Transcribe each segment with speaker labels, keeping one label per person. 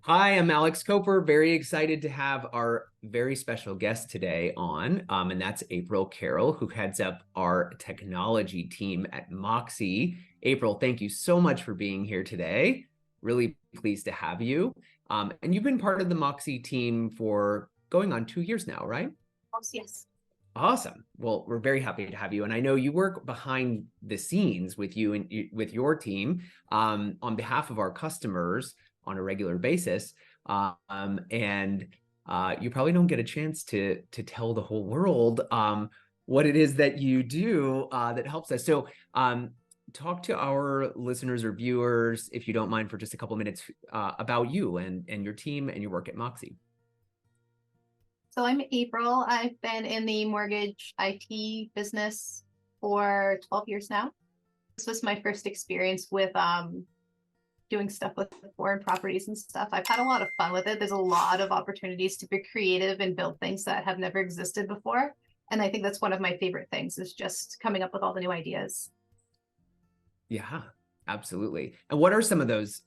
Speaker 1: Hi, I'm Alex Coper. Very excited to have our very special guest today on, and that's April Carroll, who heads up our technology team at MoXi. April, thank you so much for being here today. Really pleased to have you. And you've been part of the MoXi team for going on 2 years now, right?
Speaker 2: Yes.
Speaker 1: Awesome. Well, we're very happy to have you. And I know you work behind the scenes with you and with your team on behalf of our customers on a regular basis. And you probably don't get a chance to tell the whole world what it is that you do that helps us. So talk to our listeners or viewers, if you don't mind, for just a couple of minutes about you and your team and your work at MoXi.
Speaker 2: So I'm April. I've been in the mortgage IT business for 12 years now. This was my first experience with doing stuff with foreign properties and stuff. I've had a lot of fun with it. There's a lot of opportunities to be creative and build things that have never existed before. And I think that's one of my favorite things, is just coming up with all the new ideas.
Speaker 1: Yeah, absolutely. And what are some of those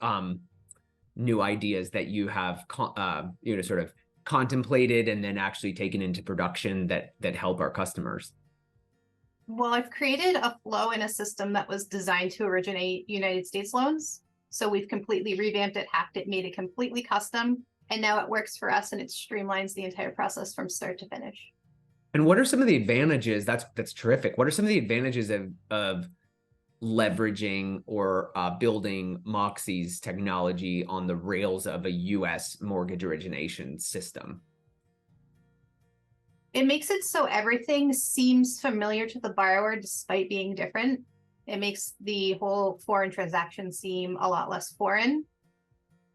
Speaker 1: new ideas that you have sort of contemplated and then actually taken into production that help our customers?
Speaker 2: Well, I've created a flow in a system that was designed to originate United States loans. So we've completely revamped it, hacked it, made it completely custom, and now it works for us and it streamlines the entire process from start to finish.
Speaker 1: And what are some of the advantages? That's terrific. What are some of the advantages of leveraging or building MoXi's technology on the rails of a U.S. mortgage origination system?
Speaker 2: It makes it so everything seems familiar to the borrower despite being different. It makes the whole foreign transaction seem a lot less foreign.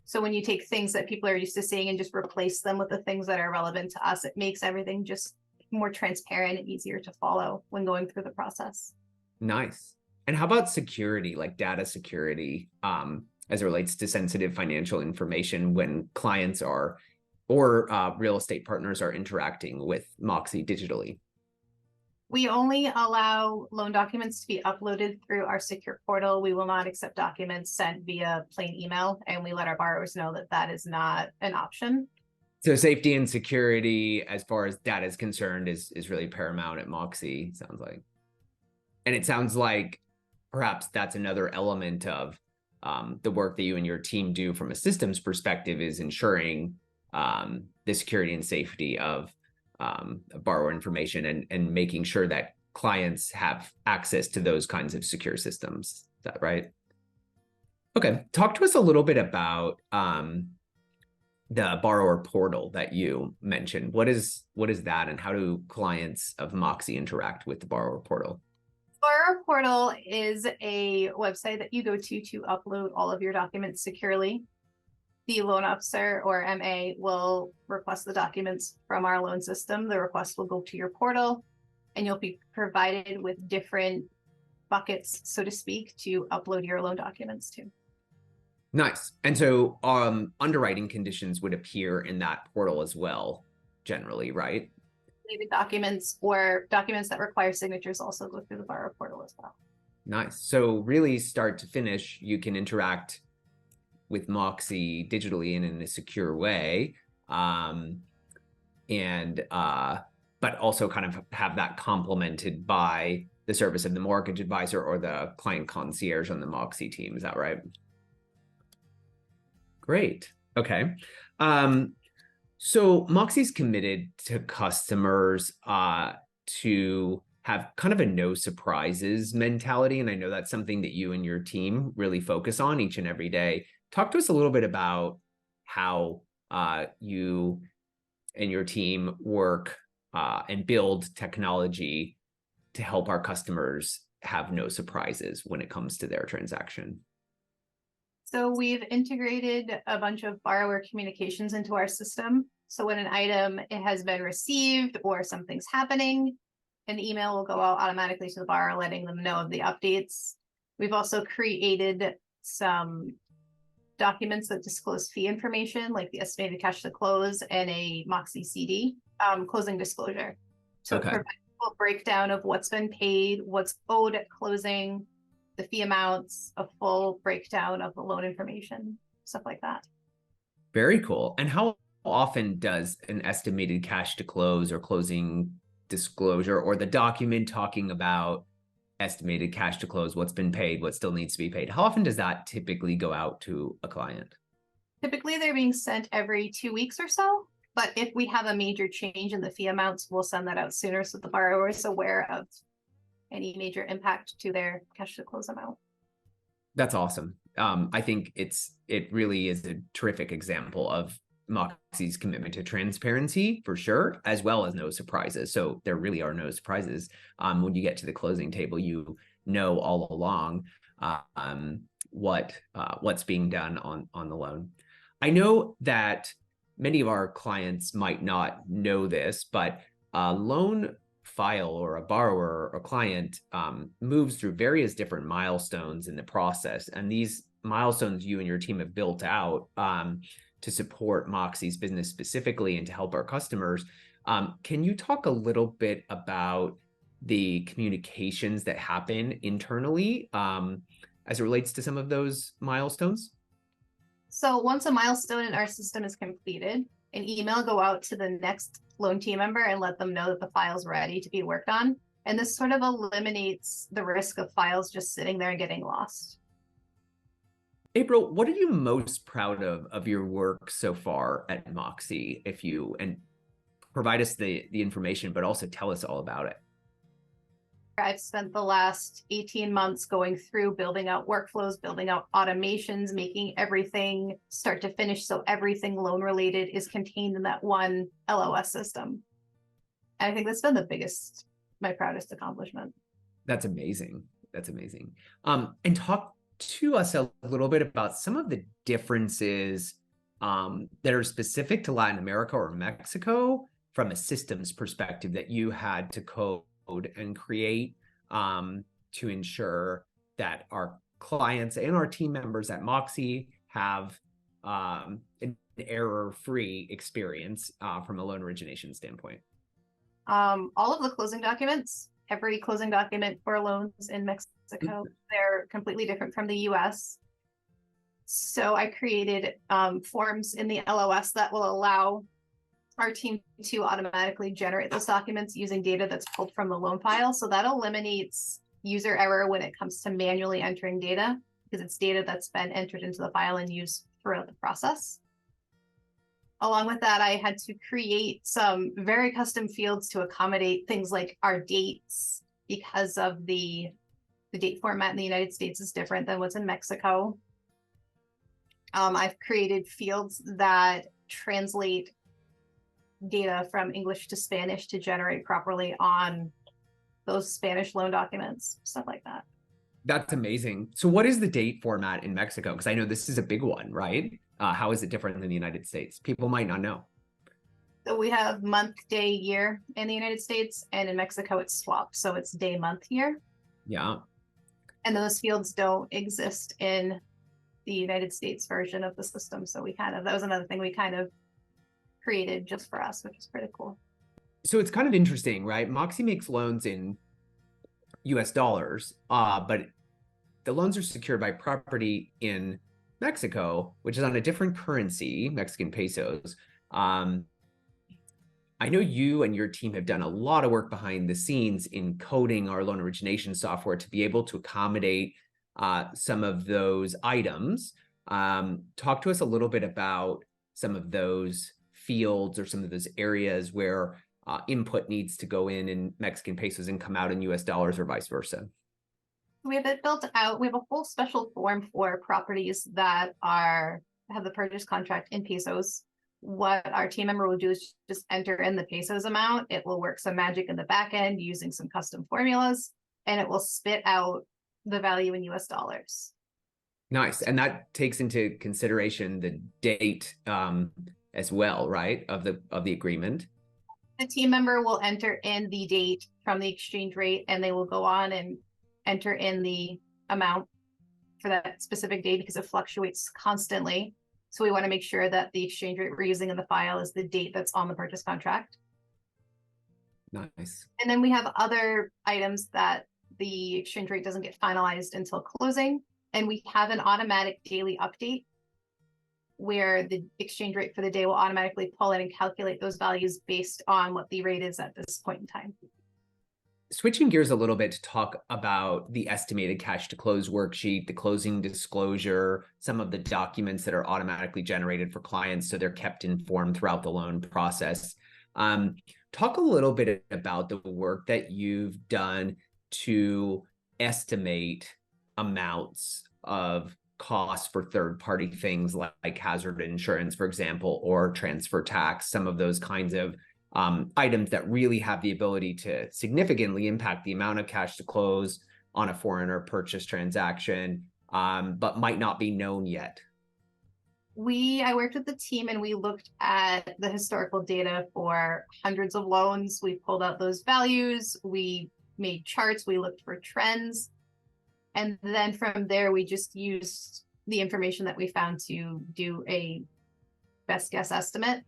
Speaker 2: So when you take things that people are used to seeing and just replace them with the things that are relevant to us, it makes everything just more transparent and easier to follow when going through the process.
Speaker 1: Nice. And how about security, like data security, as it relates to sensitive financial information when clients are or real estate partners are interacting with MoXi digitally?
Speaker 2: We only allow loan documents to be uploaded through our secure portal. We will not accept documents sent via plain email, and we let our borrowers know that that is not an option.
Speaker 1: So safety and security, as far as data is concerned, is really paramount at MoXi, sounds like. And it sounds like perhaps that's another element of the work that you and your team do from a systems perspective, is ensuring the security and safety of borrower information and making sure that clients have access to those kinds of secure systems. Is that right? Okay, talk to us a little bit about the borrower portal that you mentioned. What is that, and how do clients of MoXi interact with the borrower portal?
Speaker 2: Borrower portal is a website that you go to upload all of your documents securely. The loan officer or MA will request the documents from our loan system. The request will go to your portal, and you'll be provided with different buckets, so to speak, to upload your loan documents to.
Speaker 1: Nice. And so underwriting conditions would appear in that portal as well, generally, right?
Speaker 2: Related documents or documents that require signatures also go through the borrower portal as well.
Speaker 1: Nice. So really, start to finish, you can interact with MoXi digitally and in a secure way, but also kind of have that complemented by the service of the mortgage advisor or the client concierge on the MoXi team. Is that right? Great. Okay. So MoXi's committed to customers to have kind of a no surprises mentality. And I know that's something that you and your team really focus on each and every day. Talk to us a little bit about how you and your team work and build technology to help our customers have no surprises when it comes to their transaction.
Speaker 2: So we've integrated a bunch of borrower communications into our system. So when an item has been received or something's happening, an email will go out automatically to the borrower, letting them know of the updates. We've also created some documents that disclose fee information, like the estimated cash to close and a MoXi CD, closing disclosure. So
Speaker 1: Okay.
Speaker 2: provide a full breakdown of what's been paid, what's owed at closing, the fee amounts, a full breakdown of the loan information, stuff like that.
Speaker 1: Very cool. And how often does an estimated cash to close or closing disclosure or the document talking about estimated cash to close, what's been paid, what still needs to be paid, how often does that typically go out to a client?
Speaker 2: Typically, they're being sent every 2 weeks or so. But if we have a major change in the fee amounts, we'll send that out sooner so the borrower is aware of any major impact to their cash to close amount.
Speaker 1: That's awesome. I think it really is a terrific example of MoXi's commitment to transparency for sure, as well as no surprises. So there really are no surprises. When you get to the closing table, you know all along what's being done on the loan. I know that many of our clients might not know this, but a loan file or a borrower or client moves through various different milestones in the process. And these milestones you and your team have built out to support MoXi's business specifically and to help our customers. Can you talk a little bit about the communications that happen internally as it relates to some of those milestones?
Speaker 2: So once a milestone in our system is completed, an email go out to the next loan team member and let them know that the file's ready to be worked on. And this sort of eliminates the risk of files just sitting there and getting lost.
Speaker 1: April, what are you most proud of your work so far at MoXi? And provide us the information, but also tell us all about it.
Speaker 2: I've spent the last 18 months going through building out workflows, building out automations, making everything start to finish. So everything loan related is contained in that one LOS system. And I think that's been my proudest accomplishment.
Speaker 1: That's amazing. That's amazing. And talk to us a little bit about some of the differences that are specific to Latin America or Mexico from a systems perspective that you had to code and create to ensure that our clients and our team members at MoXi have an error-free experience from a loan origination standpoint.
Speaker 2: All of the closing documents, every closing document for loans in Mexico, they're completely different from the US. So I created forms in the LOS that will allow our team to automatically generate those documents using data that's pulled from the loan file. So that eliminates user error when it comes to manually entering data, because it's data that's been entered into the file and used throughout the process. Along with that, I had to create some very custom fields to accommodate things like our dates, because of the date format in the United States is different than what's in Mexico. I've created fields that translate data from English to Spanish to generate properly on those Spanish loan documents, stuff like that.
Speaker 1: That's amazing. So what is the date format in Mexico? Because I know this is a big one, right? How is it different than the United States? People might not know.
Speaker 2: So we have month, day, year in the United States, and in Mexico it's swapped. So it's day, month, year.
Speaker 1: Yeah.
Speaker 2: And those fields don't exist in the United States version of the system. So that was another thing we kind of created just for us, which is pretty cool.
Speaker 1: So it's kind of interesting, right? MoXi makes loans in US dollars, but the loans are secured by property in Mexico, which is on a different currency, Mexican pesos. I know you and your team have done a lot of work behind the scenes in coding our loan origination software to be able to accommodate some of those items. Talk to us a little bit about some of those fields or some of those areas where input needs to go in Mexican pesos and come out in US dollars or vice versa.
Speaker 2: We have it built out. We have a whole special form for properties that have the purchase contract in pesos. What our team member will do is just enter in the pesos amount. It will work some magic in the back end using some custom formulas, and it will spit out the value in US dollars.
Speaker 1: Nice. And that takes into consideration the date as well, right, of the agreement.
Speaker 2: The team member will enter in the date from the exchange rate, and they will go on and enter in the amount for that specific day because it fluctuates constantly. So we want to make sure that the exchange rate we're using in the file is the date that's on the purchase contract.
Speaker 1: Nice.
Speaker 2: And then we have other items that the exchange rate doesn't get finalized until closing. And we have an automatic daily update where the exchange rate for the day will automatically pull in and calculate those values based on what the rate is at this point in time.
Speaker 1: Switching gears a little bit to talk about the estimated cash to close worksheet, the closing disclosure, some of the documents that are automatically generated for clients so they're kept informed throughout the loan process. Talk a little bit about the work that you've done to estimate amounts of costs for third-party things like hazard insurance, for example, or transfer tax, some of those kinds of items that really have the ability to significantly impact the amount of cash to close on a foreigner purchase transaction, but might not be known yet.
Speaker 2: I worked with the team and we looked at the historical data for hundreds of loans. We pulled out those values, we made charts, we looked for trends. And then from there, we just used the information that we found to do a best guess estimate.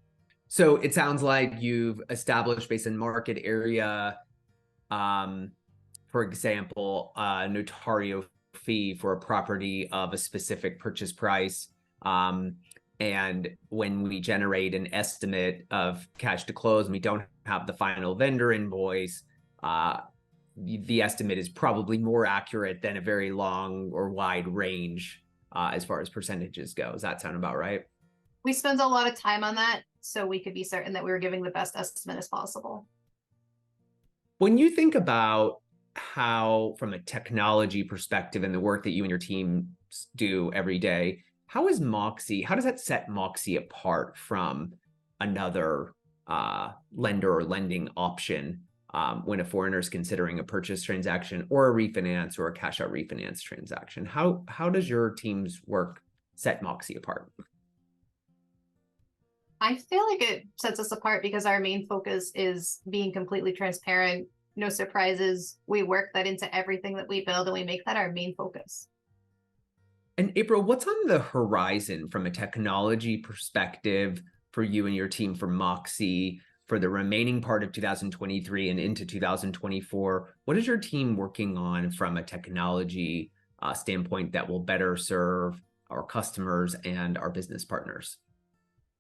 Speaker 1: So it sounds like you've established based on market area, for example, a notario fee for a property of a specific purchase price. And when we generate an estimate of cash to close and we don't have the final vendor invoice, the estimate is probably more accurate than a very long or wide range as far as percentages go. Does that sound about right?
Speaker 2: We spent a lot of time on that so we could be certain that we were giving the best estimate as possible.
Speaker 1: When you think about how, from a technology perspective and the work that you and your team do every day, how does that set MoXi apart from another lender or lending option when a foreigner is considering a purchase transaction or a refinance or a cash out refinance transaction? How does your team's work set MoXi apart?
Speaker 2: I feel like it sets us apart because our main focus is being completely transparent, no surprises. We work that into everything that we build and we make that our main focus.
Speaker 1: And April, what's on the horizon from a technology perspective for you and your team for MoXi for the remaining part of 2023 and into 2024? What is your team working on from a technology standpoint that will better serve our customers and our business partners?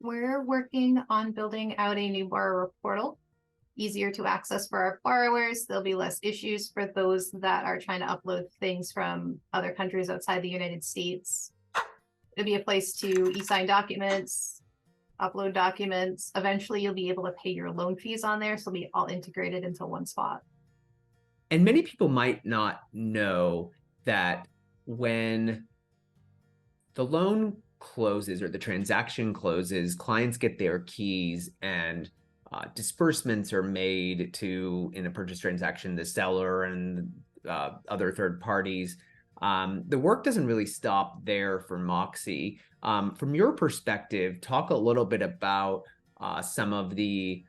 Speaker 2: We're working on building out a new borrower portal, easier to access for our borrowers. There'll be less issues for those that are trying to upload things from other countries outside the United States. It'll be a place to e-sign documents, upload documents. Eventually, you'll be able to pay your loan fees on there, so it'll be all integrated into one spot.
Speaker 1: And many people might not know that when the loan closes or the transaction closes, clients get their keys and disbursements are made to, in a purchase transaction, the seller and other third parties. The work doesn't really stop there for MoXi. From your perspective, talk a little bit about some of the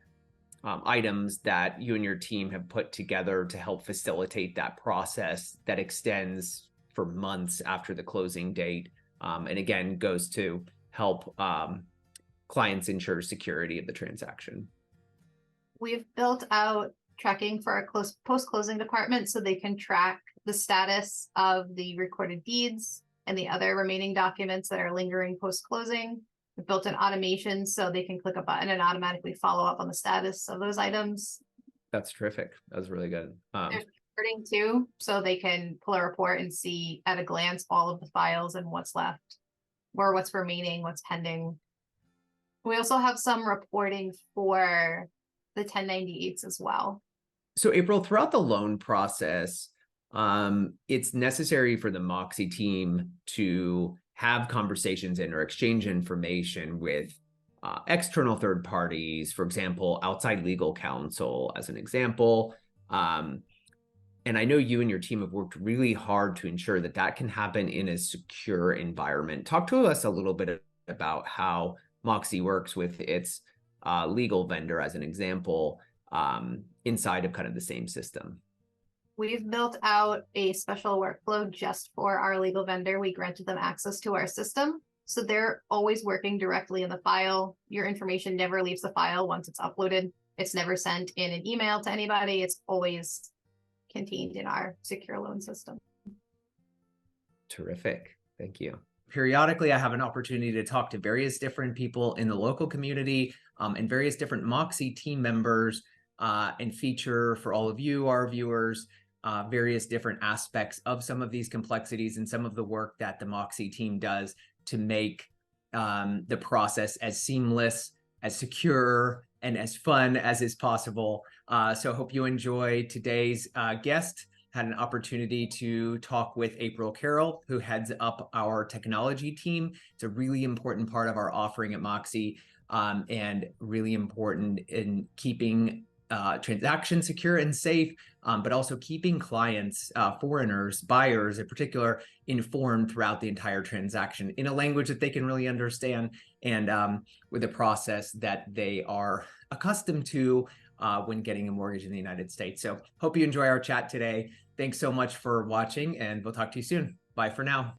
Speaker 1: items that you and your team have put together to help facilitate that process that extends for months after the closing date. And again, goes to help clients ensure security of the transaction.
Speaker 2: We've built out tracking for our post-closing department so they can track the status of the recorded deeds and the other remaining documents that are lingering post-closing. We've built an automation so they can click a button and automatically follow up on the status of those items.
Speaker 1: That's terrific. That was really good.
Speaker 2: There's reporting too, so they can pull a report and see at a glance all of the files and what's left, or what's remaining, what's pending. We also have some reporting for the 1098s as well.
Speaker 1: So April, throughout the loan process, it's necessary for the MoXi team to have conversations and or exchange information with external third parties, for example, outside legal counsel, as an example. And I know you and your team have worked really hard to ensure that that can happen in a secure environment. Talk to us a little bit about how MoXi works with its legal vendor, as an example, inside of kind of the same system.
Speaker 2: We've built out a special workflow just for our legal vendor. We granted them access to our system, so they're always working directly in the file. Your information never leaves the file once it's uploaded. It's never sent in an email to anybody. It's always contained in our secure loan system.
Speaker 1: Terrific. Thank you. periodically I have an opportunity to talk to various different people in the local community and various different MoXi team members and feature for all of you, our viewers, various different aspects of some of these complexities and some of the work that the MoXi team does to make the process as seamless, as secure, and as fun as is possible. So I hope you enjoy today's guest. Had an opportunity to talk with April Carroll, who heads up our technology team. It's a really important part of our offering at MoXi and really important in keeping transactions secure and safe, but also keeping clients, foreigners, buyers in particular, informed throughout the entire transaction in a language that they can really understand and with a process that they are accustomed to when getting a mortgage in the United States. So hope you enjoy our chat today. Thanks so much for watching, and we'll talk to you soon. Bye for now.